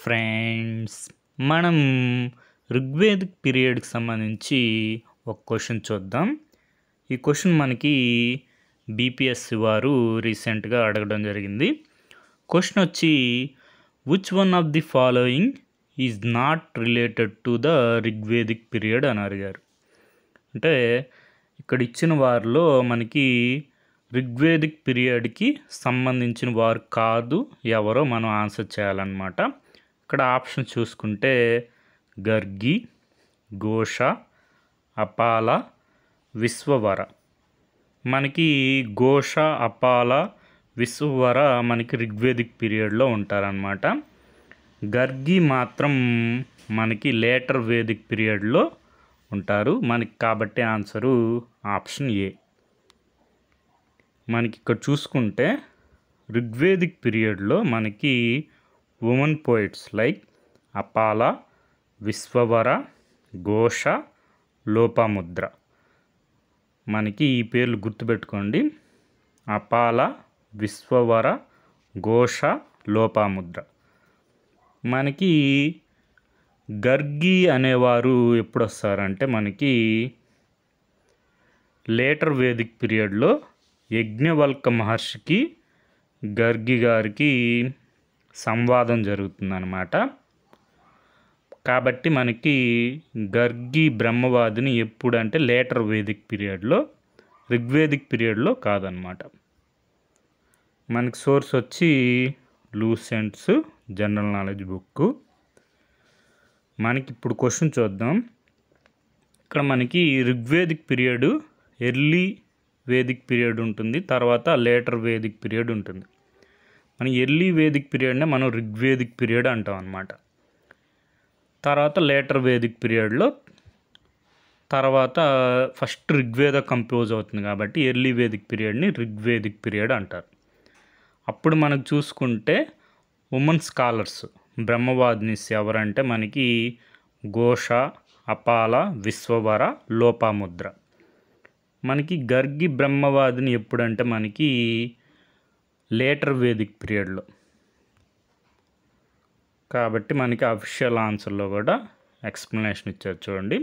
Friends, మనం ఋగ్వేదిక్ పీరియడ్కి సంబంధించి ఒక క్వశ్చన్ చూద్దాం. ఈ క్వశ్చన్ మనకి బీపీఎస్సీ వారు రీసెంట్గా అడగడం జరిగింది. క్వశ్చన్ వచ్చి which one of the following is not related to the Rigvedic period అని అడిగారు. అంటే ఇక్కడ ఇచ్చిన వారిలో మనకి ఋగ్వేదిక్ పీరియడ్కి సంబంధించిన వారు కాదు ఎవరో మనం ఆన్సర్ చేయాలన్నమాట. ఇక్కడ ఆప్షన్ చూసుకుంటే గర్గి, ఘోష, అపాల, విశ్వవర. మనకి ఘోష, అపాల, విశ్వవర మనకి ఋగ్వేదిక్ పీరియడ్లో ఉంటారనమాట. గర్గి మాత్రం మనకి లేటర్ వేదిక్ పీరియడ్లో ఉంటారు మనకి. కాబట్టి ఆన్సరు ఆప్షన్ ఏ. మనకి ఇక్కడ చూసుకుంటే ఋగ్వేదిక్ పీరియడ్లో మనకి ఉమెన్ పోయిట్స్ లైక్ అపాల, విశ్వవర, ఘోష, లోపాముద్ర. మనకి ఈ పేర్లు గుర్తుపెట్టుకోండి: అపాల, విశ్వవర, ఘోష, లోపాముద్ర. మనకి గర్గి అనేవారు ఎప్పుడు వస్తారంటే మనకి లేటర్ వేదిక్ పీరియడ్లో యజ్ఞవల్క మహర్షికి గర్గి గారికి సంవాదం జరుగుతుందన్నమాట. కాబట్టి మనకి గర్గి బ్రహ్మవాదిని ఎప్పుడంటే లేటర్ వేదిక్ పీరియడ్లో, ఋగ్వేదిక్ పీరియడ్లో కాదనమాట. మనకి సోర్స్ వచ్చి లూసెంట్స్ జనరల్ నాలెడ్జ్ బుక్. మనకి ఇప్పుడు క్వశ్చన్ చూద్దాం. ఇక్కడ మనకి Rigvedic period early Vedic period ఉంటుంది, తర్వాత లేటర్ వేదిక్ పీరియడ్ ఉంటుంది. మన ఎర్లీ వేదిక్ పీరియడ్నే మనం ఋగ్వేదిక్ పీరియడ్ అంటాం అన్నమాట. తర్వాత లేటర్ వేదిక్ పీరియడ్లో తర్వాత ఫస్ట్ ఋగ్వేద కంపోజ్ అవుతుంది కాబట్టి ఎర్లీ వేదిక్ పీరియడ్ని ఋగ్వేదిక్ పీరియడ్ అంటారు. అప్పుడు మనకు చూసుకుంటే ఉమెన్ స్కాలర్స్ బ్రహ్మవాదినిస్ ఎవరంటే మనకి ఘోష, అపాల, విశ్వవర, లోపాముద్ర. మనకి గర్గి బ్రహ్మవాదిని ఎప్పుడంటే మనకి లేటర్ వేదిక్ పీరియడ్లో. కాబట్టి మనకి అఫీషియల్ ఆన్సర్లో కూడా ఎక్స్ప్లెనేషన్ ఇచ్చారు చూడండి.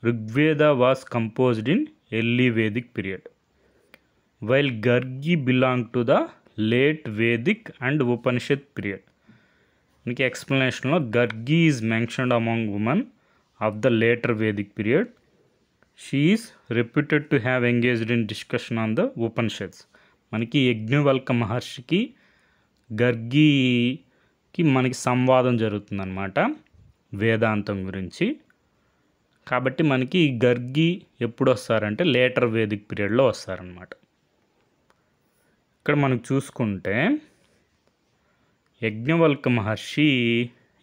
Rigveda was composed in early Vedic period while Gargi belong to the late Vedic and Upanishad period. మనకి ఎక్స్ప్లెనేషన్లో Gargi is mentioned among women of the later Vedic period. She is reputed to have engaged in discussion on the Upanishads. మనకి యజ్ఞవల్క మహర్షికి గర్గికి మనకి సంవాదం జరుగుతుందన్నమాట వేదాంతం గురించి. కాబట్టి మనకి గర్గి ఎప్పుడు వస్తారంటే లేటర్ వేదిక్ పీరియడ్లో వస్తారనమాట. ఇక్కడ మనకు చూసుకుంటే యజ్ఞవల్క మహర్షి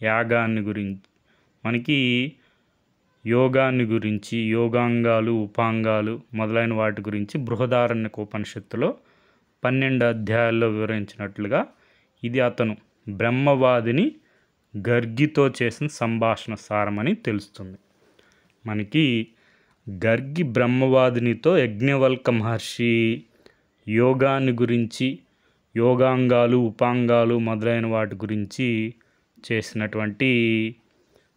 యాగాన్ని గురించి, మనకి యోగాన్ని గురించి, యోగాంగాలు, ఉపాంగాలు మొదలైన వాటి గురించి బృహదారణ్యక ఉపనిషత్తులో 12 అధ్యాయాల్లో వివరించినట్లుగా ఇది అతను బ్రహ్మవాదిని గర్గితో చేసిన సంభాషణ సారమని తెలుస్తుంది. మనకి గర్గి బ్రహ్మవాదినితో యజ్ఞవల్క మహర్షి యోగాన్ని గురించి, యోగాంగాలు, ఉపాంగాలు మొదలైన వాటి గురించి చేసినటువంటి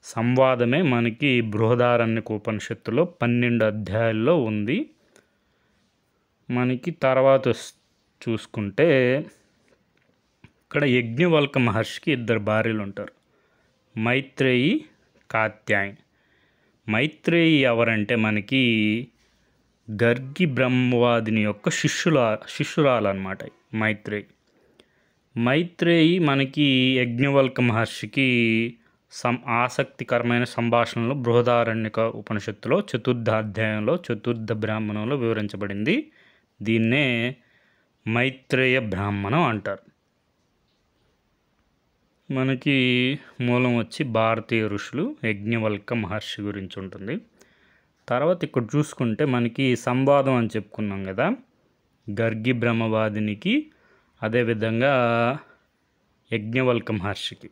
సంవాదమే మనకి బృహదారణ్యక ఉపనిషత్తులో 12 అధ్యాయాల్లో ఉంది. మనకి తర్వాత చూసుకుంటే ఇక్కడ యజ్ఞవల్క మహర్షికి 2 భార్యలు ఉంటారు, మైత్రేయి, కాత్యాయని. మైత్రేయి ఎవరంటే మనకి గర్గి బ్రహ్మవాదిని యొక్క శిష్యురాలు అనమాట మైత్రేయి మనకి యజ్ఞవల్క మహర్షికి ఆసక్తికరమైన సంభాషణలు బృహదారణ్యక ఉపనిషత్తులో 4వ అధ్యాయంలో 4వ బ్రాహ్మణంలో వివరించబడింది. దీన్నే మైత్రేయ బ్రాహ్మణం అంటారు. మనకి మూలం వచ్చి భారతీయ ఋషులు యజ్ఞవల్క మహర్షి గురించి ఉంటుంది. తర్వాత ఇక్కడ చూసుకుంటే మనకి సంవాదం అని చెప్పుకున్నాం కదా గర్గి బ్రహ్మవాదినికి, అదేవిధంగా యజ్ఞవల్క మహర్షికి.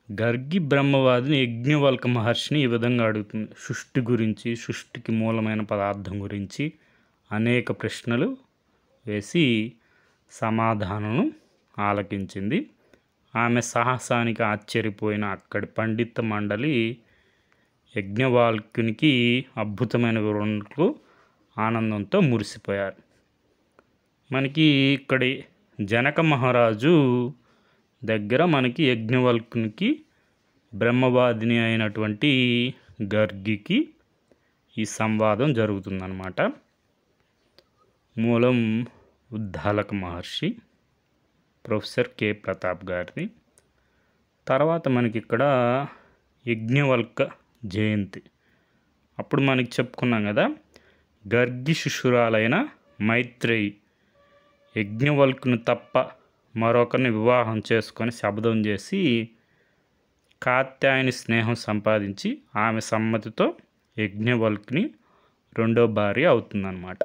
గర్గి బ్రహ్మవాదిని యజ్ఞవల్క మహర్షిని ఈ విధంగా అడుగుతుంది: సృష్టి గురించి, సృష్టికి మూలమైన పదార్థం గురించి అనేక ప్రశ్నలు వేసి సమాధానం ఆలకించింది. ఆమె సాహసానికి ఆశ్చర్యపోయిన అక్కడి పండిత మండలి యజ్ఞవాల్కునికి అద్భుతమైన వివరణకు ఆనందంతో మురిసిపోయారు. మనకి ఇక్కడి జనక మహారాజు దగ్గర మనకి యజ్ఞవల్కునికి బ్రహ్మవాదిని అయినటువంటి గర్గికి ఈ సంవాదం జరుగుతుందన్నమాట. మూలం ఉద్దాలక మహర్షి, ప్రొఫెసర్ కె ప్రతాప్ గారిది. తర్వాత మనకి ఇక్కడ యజ్ఞవల్క జయంతి. అప్పుడు మనకి చెప్పుకున్నాం కదా, గర్గి శిశురాలైన మైత్రేయి యజ్ఞవల్కుని తప్ప మరొకరిని వివాహం చేసుకొని శపథం చేసి కాత్యాయని స్నేహం సంపాదించి ఆమె సమ్మతితో యజ్ఞవల్కుని రెండో భార్య అవుతుందన్నమాట.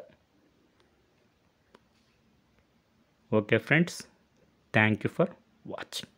Okay friends, thank you for watching.